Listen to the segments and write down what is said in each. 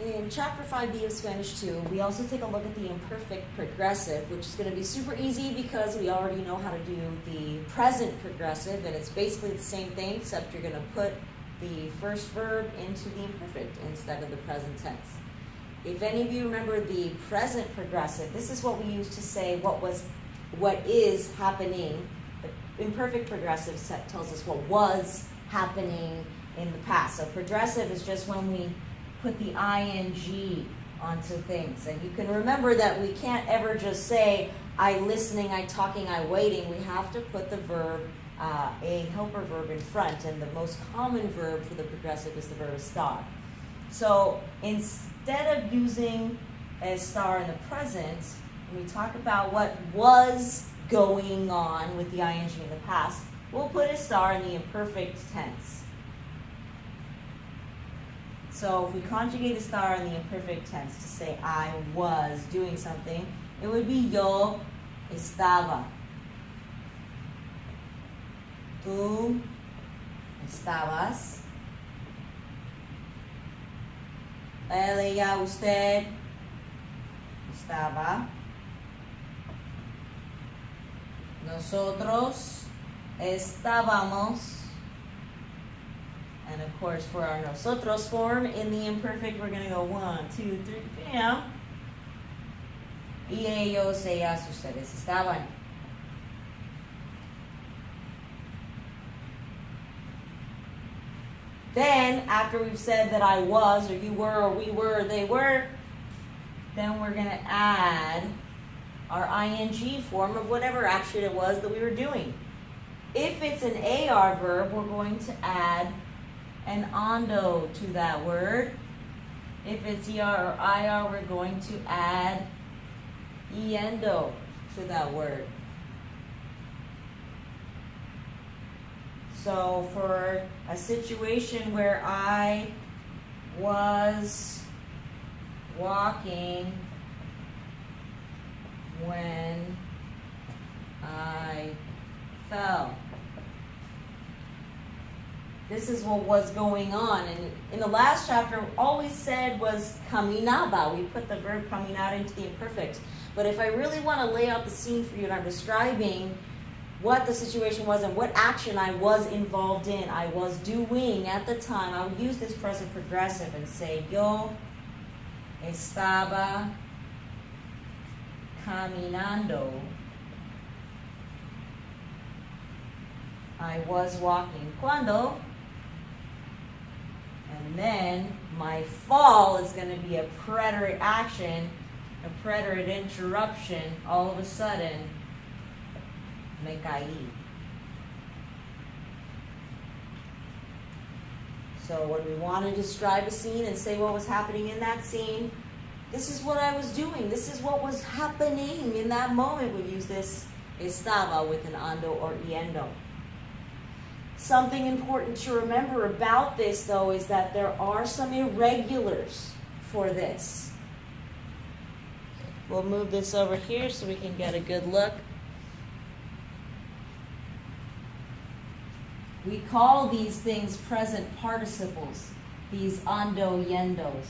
In Chapter 5B of Spanish 2, we also take a look at the imperfect progressive, which is going to be super easy because we already know how to do the present progressive, and it's basically the same thing, except you're going to put the first verb into the imperfect instead of the present tense. If any of you remember the present progressive, this is what we use to say what is happening. The imperfect progressive tells us what was happening in the past. So progressive is just when we put the ing onto things. And you can remember that we can't ever just say, I listening, I talking, I waiting. We have to put the verb, a helper verb in front. And the most common verb for the progressive is the verb estar. So instead of using estar in the present, when we talk about what was going on with the ing in the past, we'll put estar in the imperfect tense. So if we conjugate estar in the imperfect tense to say I was doing something, it would be yo estaba. Tú estabas. Él, ella, usted estaba. Nosotros estábamos. And of course, for our nosotros form in the imperfect, we're going to go 1, 2, 3, bam. Y ellos, ellas, ustedes estaban. Then, after we've said that I was, or you were, or we were, they were, then we're going to add our ing form of whatever action it was that we were doing. If it's an AR verb, we're going to add an ando to that word. If it's ER or IR, we're going to add iendo to that word. So for a situation where I was walking when I fell. This is what was going on. And in the last chapter, all we said was caminaba. We put the verb caminar into the imperfect. But if I really want to lay out the scene for you and I'm describing what the situation was and what action I was involved in, I was doing at the time, I would use this present progressive and say, yo estaba caminando. I was walking. Cuando? And then my fall is going to be a preterite action, a preterite interruption. All of a sudden, me caí. So when we want to describe a scene and say what was happening in that scene, this is what I was doing. This is what was happening in that moment. We use this estaba with an ando or iendo. Something important to remember about this, though, is that there are some irregulars for this. We'll move this over here so we can get a good look. We call these things present participles, these ando yendos.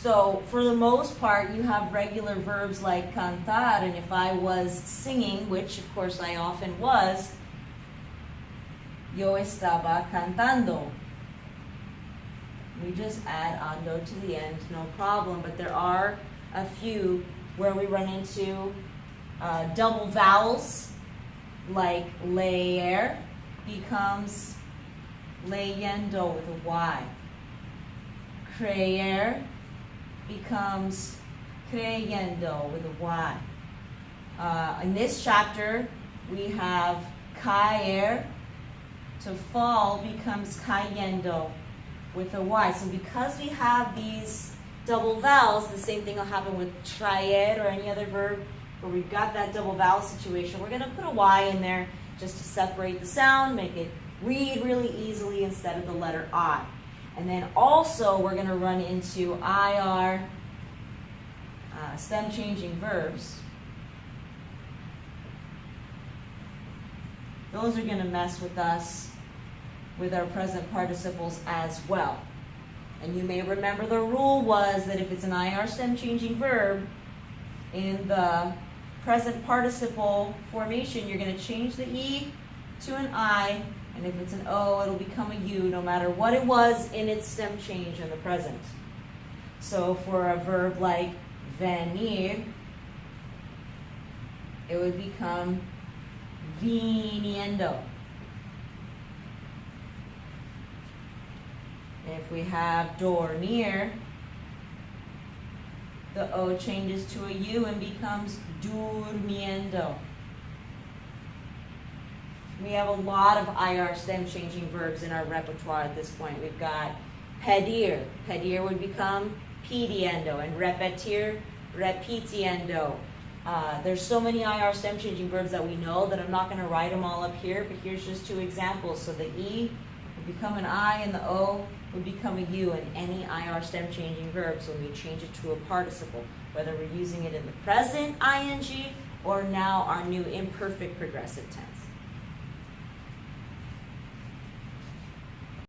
So for the most part, you have regular verbs like cantar, and if I was singing, which of course I often was, yo estaba cantando. We just add ando to the end, no problem, but there are a few where we run into double vowels, like leer becomes leyendo with a Y. Creer becomes creyendo with a Y. In this chapter, we have caer, to fall becomes cayendo with a Y. So because we have these double vowels, the same thing will happen with traer or any other verb where we've got that double vowel situation. We're going to put a Y in there just to separate the sound, make it read really easily instead of the letter I. And then also we're going to run into IR stem changing verbs. those are going to mess with us with our present participles as well. And you may remember the rule was that if it's an IR stem changing verb, in the present participle formation, you're going to change the E to an I, and if it's an O, it'll become a U, no matter what it was in its stem change in the present. So for a verb like venir, it would become viniendo. If we have dormir, the O changes to a U and becomes durmiendo. We have a lot of IR stem changing verbs in our repertoire at this point. We've got pedir. Pedir would become pidiendo, and repetir, repitiendo. There's so many IR stem changing verbs that we know that I'm not going to write them all up here, but here's just two examples. So the E would become an I and the O would become a U in any IR stem changing verbs when we change it to a participle, whether we're using it in the present ing or now our new imperfect progressive tense.